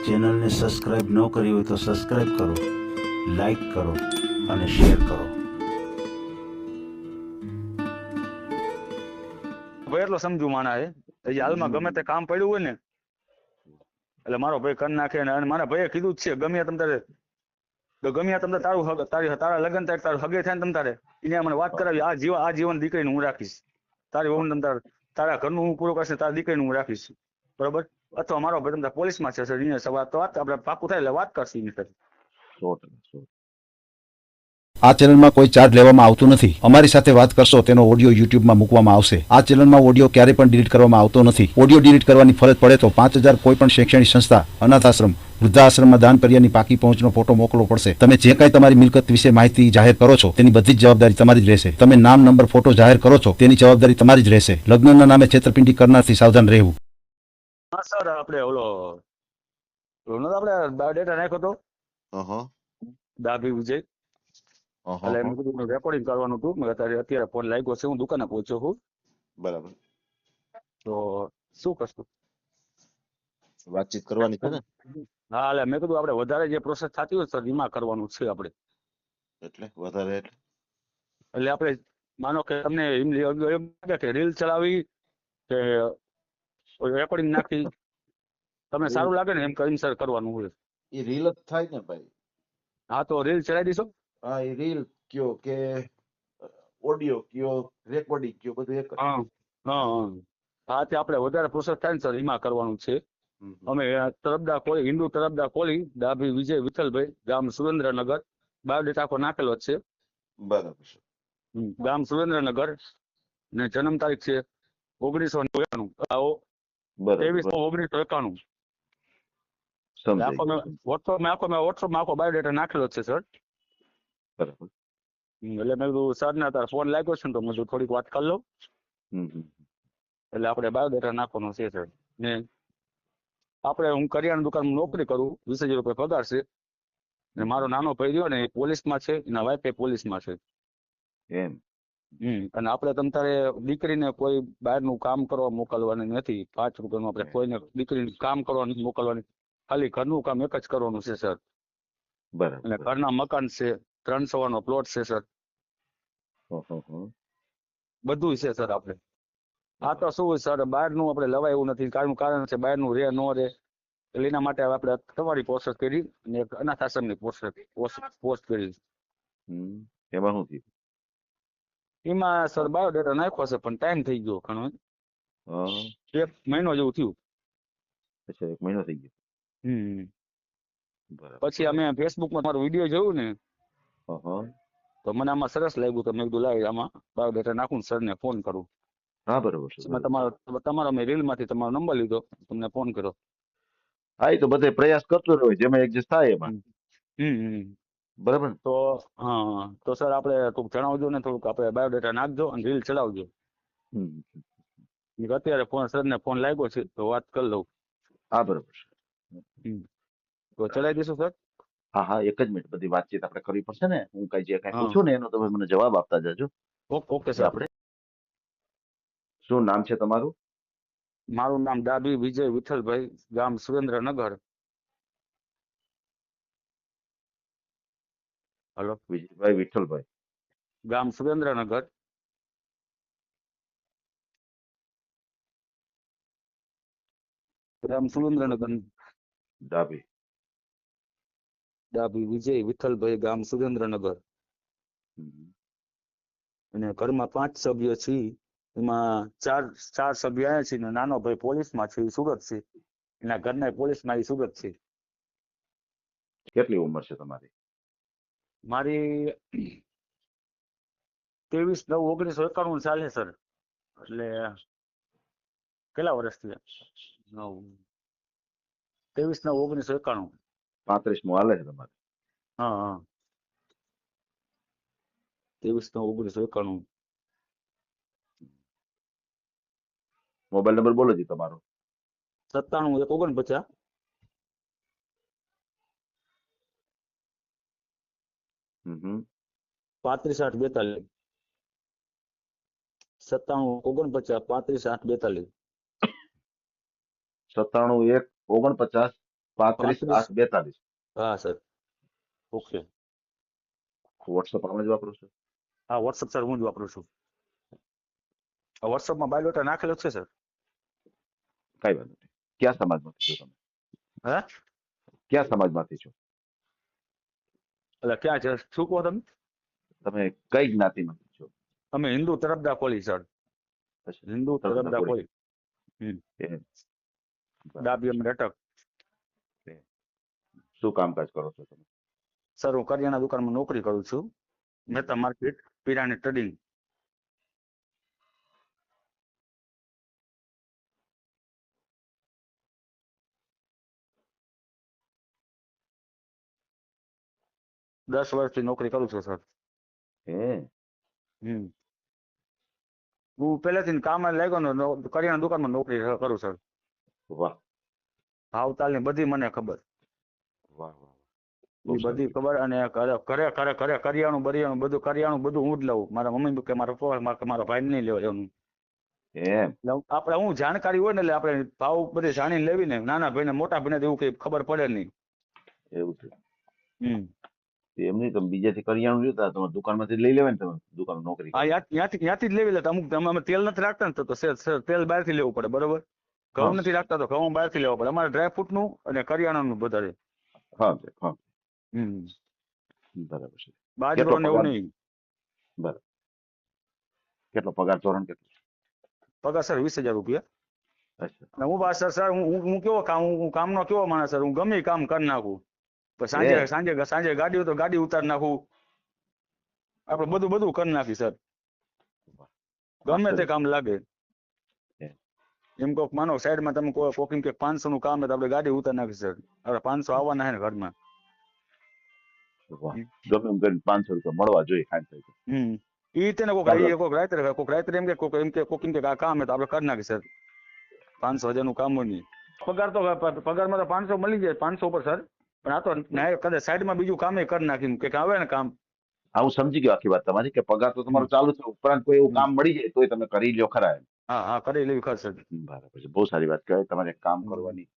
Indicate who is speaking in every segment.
Speaker 1: ચેનલને સબસ્ક્રાઇબ ન કરી હોય તો સબસ્ક્રાઇબ કરો, લાઈક કરો અને શેર કરો.
Speaker 2: ભાઈ એટલો સમજુ માણા હે હજી હાલમાં ગમે તે કામ પડ્યું હોય ને એટલે મારો ભાઈ કરી નાખે ને. અને મારા ભાઈએ કીધું જ છે ગમે તમ તારે તારા લગ્ન થાય તારું હગે થાય ને તમ તારે એને મને વાત કરાવી આ જીવન દીકરીને હું રાખીશ, તારી વહુ તમ તારા ઘરનું હું પૂરું કરશે, તારી દીકરીને હું રાખીશ, બરોબર? અથવા મારો ભાઈ તમ પોલીસમાં છે સર, એને વાત આપણે પાકું થાય એટલે વાત કરશે એની સાથે.
Speaker 3: આ ચેનલમાં કોઈ ચાર્જ લેવામાં આવતું નથી. અમારી સાથે વાત કરશો તેનો ઓડિયો યુટ્યુબમાં મૂકવામાં આવશે. આ ચેનલમાં ઓડિયો ક્યારે પણ ડિલીટ કરવામાં આવતો નથી. ઓડિયો ડિલીટ કરવાની ફરજ પડે તો 5000 કોઈ પણ શૈક્ષણિક સંસ્થા, અનાથ આશ્રમ, વૃદ્ધાશ્રમમાં દાન કર્યાની પાકી પહોંચનો ફોટો મોકલવો પડશે. તમે જે કાંઈ તમારી મિલકત વિશે માહિતી જાહેર કરો છો તેની બધી જ જવાબદારી તમારી જ રહેશે. તમે નામ, નંબર, ફોટો જાહેર કરો છો તેની જવાબદારી તમારી જ રહેશે. લગ્નના નામે છેતરપિંડી કરનારથી સાવધાન રહેવું.
Speaker 2: હા સર, આપણે આપણે બાયોડેટા નાખ્યો હતો ડાભી વિજય, એટલે મેં કીધું રેકોર્ડિંગ કરવાનું હતું. મેં અત્યારે ફોન લાગ્યો છે, હું દુકાને પહોંચ્યો છું.
Speaker 4: બરાબર,
Speaker 2: તો શું કરશું?
Speaker 4: વાતચીત કરવાની છે ને?
Speaker 2: હા, એટલે મેં કીધું આપણે વધારે જે પ્રોસેસ થતી હોય સર એમાં કરવાનું છે આપણે.
Speaker 4: એટલે વધારે
Speaker 2: એટલે આપણે માનો કે તમને એમ લાગે કે રીલ ચલાવી કે રેકોર્ડિંગ નાખી, તમને સારું લાગે ને એમ કરીને સર કરવાનું હોય.
Speaker 4: એ રીલ જ થાય ને ભાઈ.
Speaker 2: હા, તો રીલ ચલાવી દઈશો.
Speaker 4: હા, એ રીલ કયો કે ઓડિયો કયો, રેકોર્ડિંગ કયો, બધું એક.
Speaker 2: હા હા હા, તે આપણે વધારે પ્રોસેસ થાય ને સર એમાં કરવાનું છે. અમે તરફદાર કોલી, હિન્દુ તરફદાર કોલી, ડાભી વિજય વિઠ્ઠલભાઈ, ગામ સુરેન્દ્રનગર, બાયોડેટા આખો નાખેલો જ છે.
Speaker 4: બરાબર છે.
Speaker 2: ગામ સુરેન્દ્રનગર ને જન્મ તારીખ છે 1991. વોટ્સઅપમાં આખો બાયોડેટા નાખેલો જ છે સર.
Speaker 4: બરાબર.
Speaker 2: એટલે મેં કીધું સર ને તાર ફોન લાગ્યો છે ને તો મેં કીધું થોડીક વાત કરી લઉં. એટલે આપણે બાયોડેટા નાખવાનો છે સર. ને આપણે હું કરિયાણા દુકાનમાં નોકરી કરું, 20,000 રૂપિયા પગાર છે. ને મારો નાનો ભાઈ રહ્યો ને એ પોલીસમાં છે, એના વાઈફ પોલીસમાં છે.
Speaker 4: એમ.
Speaker 2: અને આપણે તમ તારે દીકરીને કોઈ બહારનું કામ કરવા મોકલવાની નથી. 5 રૂપિયાનું આપણે કોઈને દીકરીને કામ કરવા નથી મોકલવાની, ખાલી ઘરનું કામ એક જ કરવાનું છે સર.
Speaker 4: બરાબર.
Speaker 2: અને ઘરના મકાન છે, 300 નો પ્લોટ છે સર, બધું છે સર. આપણે આ તો શું સર, બહારનું આપણે લવાય એવું નથી. કારણ છે બહારનું રે ન રે, એટલે એના માટે આપણે તમારી પ્રોસેસ કરી અને એક અનાથ આશ્રમની પોસ્ટ કરી.
Speaker 4: એમાં શું થયું?
Speaker 2: એમાં સર બાયોડેટા નાખ્યો છે પણ ટાઈમ થઈ ગયો ઘણો, 1 મહિનો જેવું થયું.
Speaker 4: અચ્છા, 1 મહિનો થઈ ગયો. બરાબર.
Speaker 2: પછી અમે ફેસબુકમાં તમારો વિડીયો જોયું ને તો મને આમાં સરસ લાગ્યું, તો મેં કીધું લાવી આમાં બાયોડેટા નાખું, સર ને ફોન કરું.
Speaker 4: હા, બરાબર છે.
Speaker 2: તમારો મેં રીલ માંથી તમારો નંબર લીધો, તમને ફોન કર્યો.
Speaker 4: હા, એ તો બધે પ્રયાસ કરતો રહ્યો, જેમાં એડજસ્ટ થાય એમાં. બરાબર.
Speaker 2: તો હા, તો સર આપણે થોડુંક જણાવજો ને, થોડુંક આપણે બાયોડેટા નાખજો અને રીલ ચલાવજો. અત્યારે સર ને ફોન લાગ્યો છે તો વાત કરી લઉં.
Speaker 4: હા, બરાબર છે.
Speaker 2: તો ચલાવી દઈશું સર.
Speaker 4: હા હા, એક જ મિનિટ, બધી વાતચીત આપણે કરવી પડશે ને. હું જે કઈ પૂછું ને એનો તમે મને જવાબ આપતા જજો.
Speaker 2: Okay sir.
Speaker 4: આપણે શું નામ છે તમારું?
Speaker 2: મારું નામ ડાભી વિજય વિઠ્ઠલભાઈ, ગામ સુરેન્દ્રનગર. હલો,
Speaker 4: વિજયભાઈ વિઠ્ઠલભાઈ,
Speaker 2: ગામ સુરેન્દ્રનગર. ગામ સુરેન્દ્રનગર.
Speaker 4: ડાભી
Speaker 2: ડાભી વિજય વિઠ્ઠલભાઈ, ગામ સુરેન્દ્રનગર. અને ઘરમાં 5 સભ્ય છે, એમાં 4 સભ્ય આવ્યા છે ને નાનો ભાઈ પોલીસમાં છે, એ સુરત છે. એના ઘરના પોલીસમાં, એ સુરત છે.
Speaker 4: કેટલી ઉંમર છે તમારી?
Speaker 2: મારી 23/9/1991 સાલ છે સર. એટલે કેટલા વર્ષ થયા? 23/9/1991.
Speaker 4: 35 હાલે છે તમારે?
Speaker 2: હા હા, 23/9/1991.
Speaker 4: મોબાઈલ નંબર બોલો જી તમારો.
Speaker 2: 97 149 35 8 42. 97 149 35 8 42.
Speaker 4: 97 1 49 35 8 42.
Speaker 2: હા સર. ઓકે.
Speaker 4: વોટ્સઅપ આમાં જ વાપરો છો?
Speaker 2: હા વોટ્સઅપ સર હું જ વાપરું છું. વોટ્સઅપમાં બાયોડેટા નાખેલો જ છે સર.
Speaker 4: કઈ વાંધો નહીં. ક્યાં સમાજમાંથી છો તમે?
Speaker 2: હે
Speaker 4: ક્યાં સમાજમાંથી છો?
Speaker 2: એટલે ક્યાં છે શું કહો તમે?
Speaker 4: તમે કઈ જ્ઞાતિમાંથી છો?
Speaker 2: અમે હિન્દુ તરફદાર કોળી સર.
Speaker 4: અચ્છા,
Speaker 2: હિન્દુ
Speaker 4: તરફદાર
Speaker 2: તરફદાર
Speaker 4: કોળી.
Speaker 2: કોળી.
Speaker 4: એમ. બરાબર.
Speaker 2: ડાબી અમને અટક.
Speaker 4: શું કામકાજ કરો છો તમે?
Speaker 2: સર હું કરિયાણા દુકાનમાં નોકરી કરું છું. Mehta market, પિરાણી trading. દસ વર્ષથી નોકરી કરું છું સર.
Speaker 4: હે
Speaker 2: હું પહેલેથી કામ લાગ્યો ને કરિયાણા દુકાનમાં નોકરી કરું સર.
Speaker 4: વાહ
Speaker 2: ભાવતાલની બધી મને ખબર.
Speaker 4: વાહ વાહ. બહુ
Speaker 2: એ બધી
Speaker 4: સારું.
Speaker 2: ખબર. અને ઘરે કરિયાણું બરિયાણું બધું કરિયાણું બધું હું જ લઉં. મારા મમ્મી કે મારા પપ્પા કે મારા ભાઈ નહીં લેવા એનું.
Speaker 4: એમ.
Speaker 2: આપણે હું જાણકારી હોય ને એટલે આપણે ભાવ બધી જાણીને લેવી ને. નાના ભાઈને મોટા ભાઈને એવું કઈ ખબર પડે નહીં.
Speaker 4: એવું છે.
Speaker 2: હમ.
Speaker 4: એમ નહીં, તમે બીજાથી કરિયાણું લેતા તમારે દુકાનમાંથી લઈ લેવાય ને, તમે દુકાન નોકરી
Speaker 2: હા
Speaker 4: કરો.
Speaker 2: ત્યાંથી જ લેવી લેતા. અમુક અમે તેલ નથી રાખતા ને તો તેલ બહારથી લેવું પડે બરોબર.
Speaker 4: હા.
Speaker 2: ઘઉં નથી રાખતા તો ઘઉં બહારથી લેવા પડે. અમારે ડ્રાયફ્રૂટ નું અને કરિયાણાનું વધારે.
Speaker 4: હા હા.
Speaker 2: હમ.
Speaker 4: બરાબર છે.
Speaker 2: બાજરો
Speaker 4: કેટલો
Speaker 2: ને એવું
Speaker 4: પગાર?
Speaker 2: નહીં.
Speaker 4: બરાબર. કેટલો પગાર ધોરણ કેટલો?
Speaker 2: પગાર સર 20,000 રૂપિયા.
Speaker 4: અચ્છા.
Speaker 2: અને હું બસ સર હું કેવો કામ હું કામનો કેવો માણસ સર. હું ગમે ઈ કામ કરી નાખું. પણ
Speaker 4: એ.
Speaker 2: સાંજે ગાડી હોય તો ગાડી ઉતારી નાખું. આપણે બધું કરી નાખી સર. ગમે તે કામ લાગે.
Speaker 4: હે.
Speaker 2: એમ કોક માનો સાઈડમાં તમે કોકિંગ કે 500 નું કામ હોય તો આપણે ગાડી ઉતારી નાખી સર. આપણે 500 આવવાના હે ને ઘરમાં.
Speaker 4: વાહ. ગમે એમ કરીને 500 રૂપિયા મળવા જોઈએ ખાઈ
Speaker 2: હમ. ઈ તેને કોક રાત્રે એમ કે કોકિંગ કે આ કામ હે તો આપણે કરી નાખી સર. 500,000 નું કામ હોય નહીં. પગારમાં તો 500 મળી જાય 500 ઉપર સર. પણ આ તો કદાચ સાઈડમાં બીજું કામ કરી નાખી કે આવે ને કામ.
Speaker 4: હા, હું સમજી ગયો આખી વાત તમારી, કે પગાર તો તમારો ચાલુ છે, ઉપરાંત કોઈ એવું કામ મળી જાય તોય તમે કરી લ્યો ખરા એમ.
Speaker 2: હા કરી લેવી ખર સર.
Speaker 4: બરાબર છે. બહુ સારી વાત કહેવાય. તમારે એક કામ કરવાની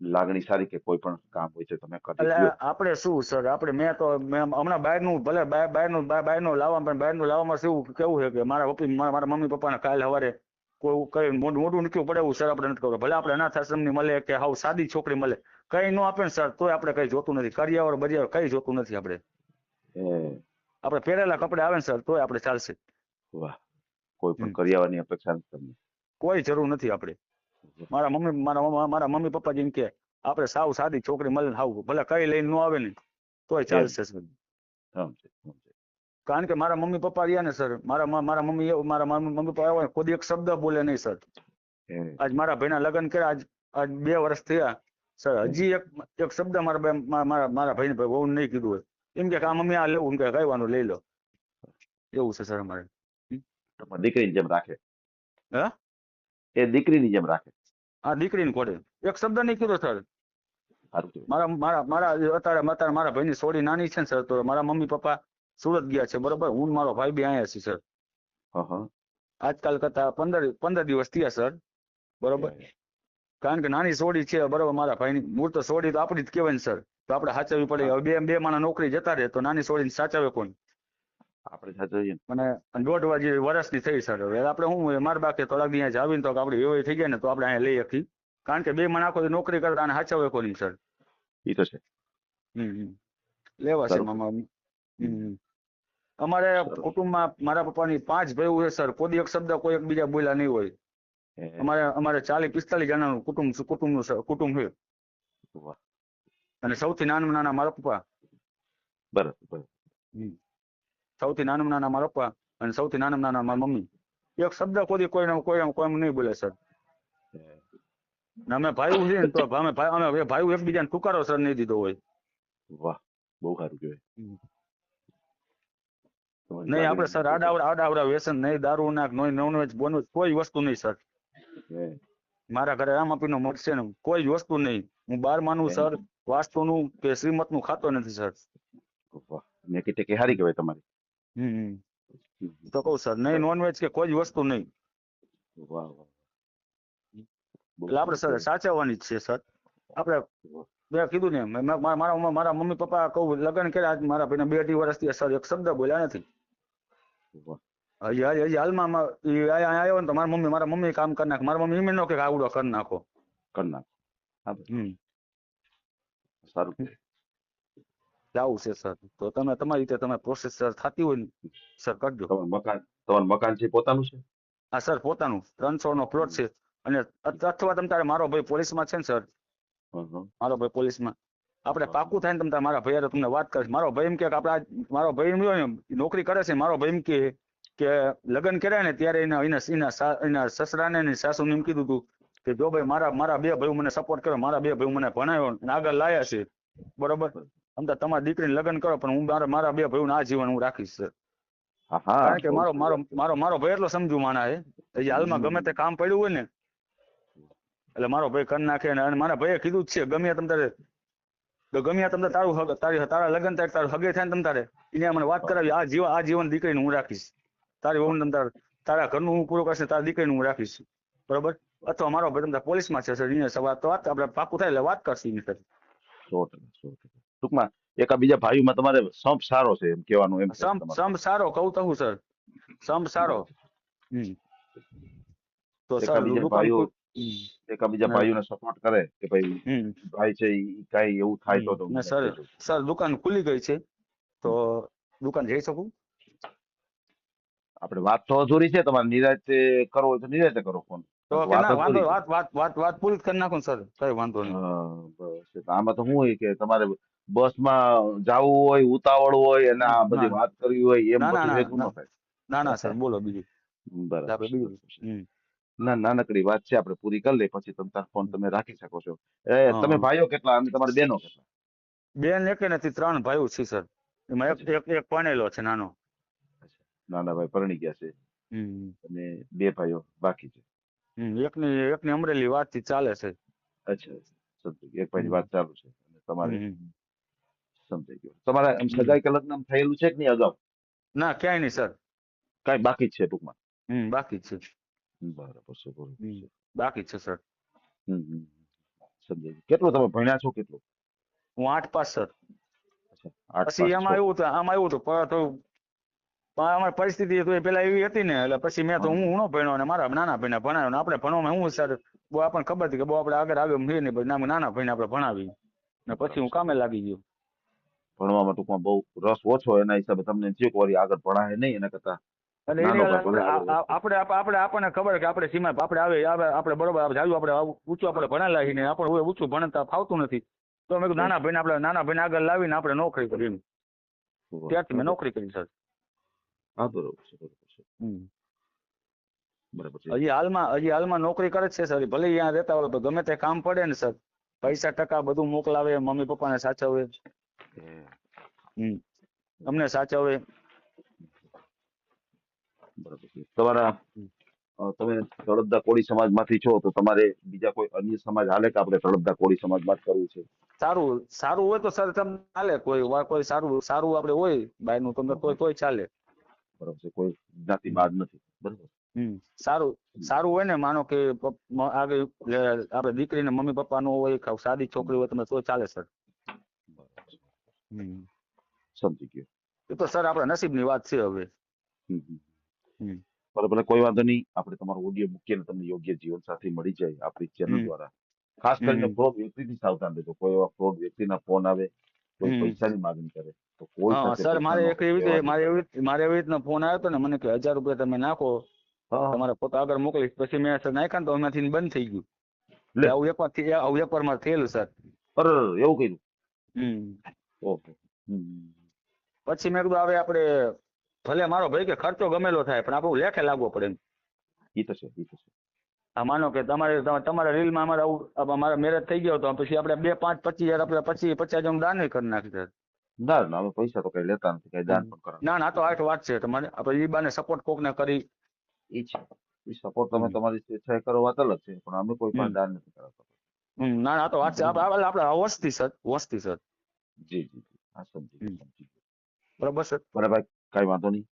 Speaker 4: લાગણી સારી, કે કોઈ પણ કામ હોય છે તમે કરી
Speaker 2: એટલે
Speaker 4: લ્યો.
Speaker 2: આપણે શું સર આપણે મેં હમણાં બહારનું ભલે બહારનું લાવવા પણ બહારનું લાવવામાં શું કેવું છે કે મારા મમ્મી પપ્પાને કાલ સવારે કોઈ કઈ મોઢું નીકળવું પડે એવું સર આપણે નથી કરવું. ભલે આપણે અનાથ આશ્રમની મળે કે હાવ સાદી છોકરી મળે કઈ ન આપે ને સર તોય આપણે કઈ જોતું નથી. કરિયાવર બરિયાવર કઈ જોતું નથી. આપણે પહેરેલા કપડે આવે ને સર તોય આપણે ચાલશે.
Speaker 4: વાહ. કોઈ પણ કરિયાવરની અપેક્ષા નથી તમને?
Speaker 2: કોઈ જરૂર નથી. આપણે મારા મમ્મી પપ્પા જેમ કે આપણે સાવ સાદી છોકરી મળે હાવ ભલે કઈ લઈને ન આવે ને તોય ચાલશે સર. કારણ કે મારા મમ્મી પપ્પા રહ્યા ને સર, મારા મમ્મી પપ્પા આવ્યા કોઈ એક શબ્દ બોલે નહીં સર. આજ મારા ભાઈના લગ્ન કર્યા આજ 2 વર્ષ થયા સર. હજી એક શબ્દ મારા ભાઈને બહુ નહીં કીધું હોય. એમ કે આ મમ્મી આ લેવું કે કઈ વાનું લઈ લો. એવું છે સર અમારે.
Speaker 4: દીકરીની જેમ રાખે.
Speaker 2: હે
Speaker 4: એ દીકરીની જેમ રાખે.
Speaker 2: આ દીકરીને ખોડે એક શબ્દ નહીં કીધો સર. અત્યારે મારા ભાઈની સોડી નાની છે ને સર, તો મારા મમ્મી પપ્પા સુરત ગયા છે બરોબર. હું ને મારો ભાઈ બી અહીંયા છે સર. આજકાલ કરતા 15 દિવસ થયા સર બરોબર. કારણ કે નાની સોડી છે બરોબર. મારા ભાઈની મૂળ તો સોડી તો આપણી જ કહેવાય ને સર. તો આપણે સાચવવી પડે. હવે બે માણા નોકરી જતા રહે તો નાની સોડીને સાચવે કોણ?
Speaker 4: આપણે સાચવીએ.
Speaker 2: અને 1.5 વર્ષની થઈ સર. હવે આપણે શું મારા બાકી થોડાક દી અહીંયા જાવીને તો આપણે એવો થઈ ગયા ને તો આપણે અહીંયા લઈ શકીએ. કારણ કે 2 માણા આખો નોકરી કરતા અને સાચવે કોની સર?
Speaker 4: એ તો છે.
Speaker 2: લેવા છે. અમારે કુટુંબમાં મારા પપ્પાની 5 ભાઈઓ છે સર. કોઈ એક શબ્દ કોઈ એક બીજા બોલ્યા નહીં હોય. અમારે 40-45 જણાનું કુટુંબ છે. અને સૌથી નાના મારા પપ્પા.
Speaker 4: બરાબર.
Speaker 2: સૌથી નાના મારા પપ્પા અને સૌથી નાના મારા મમ્મી. એક શબ્દ કોઈ નહીં બોલે સર. અમે ભાઈ છે ને તો અમે ભાઈ એકબીજાને તુકારો સર નહીં દીધો હોય.
Speaker 4: વાહ, બહુ સારું કહેવાય.
Speaker 2: નહીં આપણે સર આડાવડા વ્યસન નહીં, દારૂ ના નોનવેજ બોનવેજ કોઈ વસ્તુ નહીં સર. મારા ઘરે રામાપીનો મઠ છે ને કોઈ જ વસ્તુ નહીં. હું 12 માનું સર વાસ્તુનું કે શ્રીમતનું ખાતો નથી સર.
Speaker 4: નેકી હારી કહેવાય તમારી.
Speaker 2: તો કહું સર નહીં નોનવેજ કે કોઈ જ વસ્તુ નહીં.
Speaker 4: વાહ.
Speaker 2: એટલે આપણે સર સાચવવાની જ છે સર. આપણે મેં કીધું ને મારા મમ્મી પપ્પા કહું લગ્ન કર્યા આજ મારા ભાઈને 2-2.5 વર્ષથી સર એક શબ્દ બોલ્યા નથી. હજી હાલમાં આવ્યો ને તો મારા મમ્મી કામ કરી નાખે. મારા મમ્મી એમ ન કે આવડો કરી નાખો.
Speaker 4: સારું
Speaker 2: આવું છે સર. તો તમે તમારી રીતે તમે પ્રોસેસ સર થતી હોય ને સર કરજો.
Speaker 4: તમારું મકાન છે પોતાનું છે?
Speaker 2: હા સર પોતાનું 300 નો પ્લોટ છે. અને અથવા તમે તારે મારો ભાઈ પોલીસમાં છે ને સર, મારો ભાઈ પોલીસમાં આપણે પાકું થાય ને તમે તારે મારા ભાઈ તમને વાત કરીશ. મારો ભાઈ એમ કે આપણે મારો ભાઈ એમ નોકરી કરે છે. મારો ભાઈ એમ કે લગ્ન કર્યા ને ત્યારે એના સસરાને એની સાસુને એમ કીધું હતું કે જો ભાઈ મારા 2 ભાઈઓ મને સપોર્ટ કર્યો, મારા 2 ભાઈઓ મને ભણાવ્યો અને આગળ લાયા છે, બરોબર, આમ તો તમારી દીકરીને લગ્ન કરો પણ હું મારા 2 ભાઈઓને આ જીવન હું રાખીશ સર. કારણ કે મારો ભાઈ એટલો સમજુ માણા છે, હાલમાં ગમે તે કામ પડ્યું હોય ને એટલે મારો ભાઈ કરી નાખે. અને મારા ભાઈએ કીધું જ છે ગમે તમે તારા લગ્ન થાય તારું હગે થાય ને તમ તારે એને મને વાત કરાવી આ જીવન દીકરીને હું રાખીશ, તારી વહુ તારા ઘરનું હું પૂરું કરશે, તારી દીકરીને હું રાખીશ, બરોબર. અથવા મારો ભાઈ તમે પોલીસમાં છે સર, એને સવાલ તો વાત આપણે પાકું થાય એટલે વાત કરશે એની સાથે.
Speaker 4: 100%. ટૂંકમાં એકા બીજા ભાઈઓમાં તમારે સંપ સારો છે એમ કહેવાનું? એમ
Speaker 2: સંપ સારો કહું તો હું સર, સંપ સારો. તો સર
Speaker 4: એકા બીજા ભાઈઓને સપોર્ટ કરે કે ભાઈ ભાઈ છે કઈ એવું થાય તો
Speaker 2: સર દુકાન ખુલી ગઈ છે તો દુકાન જઈ શકું?
Speaker 4: આપણે વાત તો અધૂરી છે, તમારે નિરાતે કરવો હોય તો નિરાતે કરો ફોન.
Speaker 2: તો કે ના વાંધો વાત પૂરી કરી નાખો સર, કઈ વાંધો નહીં.
Speaker 4: બસ આમાં તો શું હોય કે તમારે બસમાં જવું હોય, ઉતાવળ હોય અને આ બધી વાત કરવી હોય એમ બધું ભેગું ન થાય.
Speaker 2: ના સર બોલો બીજું.
Speaker 4: બરાબર. ના નાનકડી વાત છે, આપણે પૂરી કરી લઈએ પછી તમે ફોન તમે રાખી શકો છો. તમે ભાઈઓ કેટલા અને તમારી બહેનો કેટલા?
Speaker 2: બેન એક નથી, 3 ભાઈઓ છે સર. એમાં એક પરણેલો છે નાનો.
Speaker 4: નાના ભાઈ પરણી ગયા છે અને 2 ભાઈઓ બાકી છે.
Speaker 2: એકની અમરેલી વાતચીત ચાલે છે.
Speaker 4: અચ્છા, સમજી. એક ભાઈ વાત ચાલુ છે અને તમારે સમજાઈ ગયો. તમારા સગાઈ કે લગ્ન થયેલું છે કે નહીં અગાઉ?
Speaker 2: ના ક્યાંય નહીં સર,
Speaker 4: કઈ બાકી જ છે ટૂંકમાં?
Speaker 2: બાકી જ છે.
Speaker 4: બરાબર છે,
Speaker 2: બાકી છે સર.
Speaker 4: સમજાઈ. કેટલું તમે ભણ્યા છો? કેટલું?
Speaker 2: હું 8 પાસ સર.
Speaker 4: અચ્છા, 8
Speaker 2: પછી આમાં એવું હતું અમારી પરિસ્થિતિ તો પેલા એવી હતી ને એટલે પછી મેં તો હું ન ભણ્યો અને મારા નાના ભાઈને ભણાવ્યો ને આપણે ભણવામાં હું સર બહુ આપણને ખબર હતી કે બહુ આપણે આગળ છે ને નાના ભાઈને આપણે ભણાવી ને પછી હું કામે લાગી ગયો.
Speaker 4: ભણવામાં ટૂંકમાં બહુ રસ ઓછો એના હિસાબે તમને થયું કે વળી આગળ ભણાય નહીં એના કરતા
Speaker 2: આપણને ખબર કે આપણે સીમા આપણે બરોબર આપણે ઊંચું આપણે ભણેલા છીએ ને આપણે ઊંચું ભણતા ફાવતું નથી તો મેં નાના ભાઈને આગળ લાવીને આપણે નોકરી કરી. ત્યારથી મેં નોકરી કરી સર.
Speaker 4: હા બરોબર છે. બરાબર છે.
Speaker 2: હજી હાલમાં નોકરી કરે છે સર. ભલે અહીંયા રહેતા હોય તો ગમે તે કામ પડે ને સર, પૈસા ટકા બધું મોકલાવે, મમ્મી પપ્પાને સાચવે, અમને સાચવે.
Speaker 4: બરાબર છે. તમે તળપદા કોળી સમાજ માંથી છો તો તમારે બીજા કોઈ અન્ય સમાજ હાલે કે આપણે તળપદા કોળી સમાજ માં કરવું છે?
Speaker 2: સારું હોય તો સર તમને ચાલે, કોઈ સારું આપણે હોય બાયનું તમને તોય ચાલે.
Speaker 4: બરાબર છે. કોઈ જ્ઞાતિ બાદ નથી. બરાબર.
Speaker 2: સારું હોય ને, માનો કે આગળ આપણે દીકરીને મમ્મી પપ્પા નો હોય, સાદી છોકરી હોય તમે તો ચાલે સર.
Speaker 4: સમજી ગયો.
Speaker 2: એ તો સર આપણા નસીબની વાત છે હવે.
Speaker 4: બરાબર. કોઈ વાંધો નહીં, આપણે તમારો ઓડિયો મૂકીને તમને યોગ્ય જીવન સાથી મળી જાય આપણી ચેનલ દ્વારા. ખાસ કરીને ફ્રોડ વ્યક્તિથી સાવધાન રહેજો. કોઈ એવા ફ્રોડ વ્યક્તિના ફોન આવે, કોઈ પૈસાની માંગણી કરે તો કોઈ
Speaker 2: સર મારે એવી રીતના ફોન આવ્યો હતો ને, મને કે 1000 રૂપિયા તમે નાખો, તમારા ફોટો આગળ મોકલીશ. પછી મેં સર નાખ્યા ને તો એમાંથી બંધ થઈ ગયું. આવું એકવાર મારે થયેલું સર.
Speaker 4: એવું કીધું?
Speaker 2: પછી મેં કીધું હવે આપણે ભલે મારો ભાઈ કે ખર્ચો ગમેલો થાય પણ આપણું લેખે લાગવો પડે.
Speaker 4: એ તો છે.
Speaker 2: માનો કે તમારા રીલમાં અમારા મેરેજ થઈ ગયો તો પછી આપણે 2, 5, 25 હજાર આપણે 50 દાન કરી નાખી.
Speaker 4: ના અમે પૈસા તો કઈ લેતા નથી, કઈ દાન પણ કરતા.
Speaker 2: ના તો આ વાત છે તમારે. આપણે એ બાને સપોર્ટ કોક ને કરી
Speaker 4: એ છે. એ સપોર્ટ તમે તમારી સ્વેચ્છાએ કરો વાત અલગ છે, પણ અમે કોઈ પણ દાન નથી કરાવતા.
Speaker 2: ના તો વાત છે આપણે વસ્તી સર.
Speaker 4: જી હા સમજી.
Speaker 2: બરાબર સર.
Speaker 4: બરાબર, કઈ વાંધો નહીં.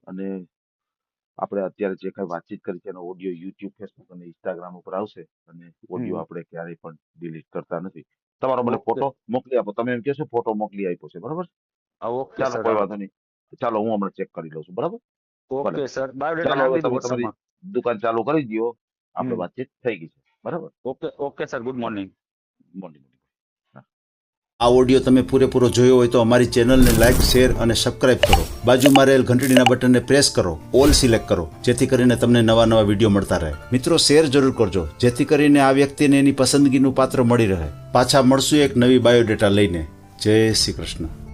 Speaker 4: અને આપણે અત્યારે જે કઈ વાતચીત કરી છે એનો ઓડિયો યુટ્યુબ, ફેસબુક અને ઇન્સ્ટાગ્રામ ઉપર આવશે અને ઓડિયો આપણે ક્યારેય પણ ડિલીટ કરતા નથી. તમારો મને
Speaker 2: ઓકે.
Speaker 4: ફોટો મોકલી આપો. તમે એમ કહેશો ફોટો મોકલી આપ્યો છે, બરાબર?
Speaker 2: ઓકે
Speaker 4: ચાલો,
Speaker 2: સર.
Speaker 4: કોઈ વાંધો નહીં. ચાલો, હું હમણાં ચેક કરી લઉં છું, બરાબર?
Speaker 2: ઓકે
Speaker 4: ભલે.
Speaker 2: સર, બાયોડેટા
Speaker 4: ચાલો, હવે
Speaker 2: નાખી દીધું
Speaker 4: તમે તમારી
Speaker 2: WhatsAppમાં.
Speaker 4: દુકાન ચાલુ કરી દો. આપણે
Speaker 2: હમ.
Speaker 4: વાતચીત થઈ ગઈ છે, બરાબર?
Speaker 2: Okay okay sir, good morning.
Speaker 4: Morning.
Speaker 3: આ ઓડિયો તમે પૂરેપૂરો જોયો હોય તો અમારી ચેનલને લાઇક, શેર અને સબસ્ક્રાઇબ કરો. બાજુમાં રહેલ ઘંટડીના બટનને પ્રેસ કરો, ઓલ સિલેક્ટ કરો, જેથી કરીને તમને નવા નવા વિડીયો મળતા રહે. મિત્રો, શેર જરૂર કરજો, જેથી કરીને આ વ્યક્તિને એની પસંદગીનું પાત્ર મળી રહે. પાછા મળશું એક નવી બાયોડેટા લઈને. જય શ્રી કૃષ્ણ.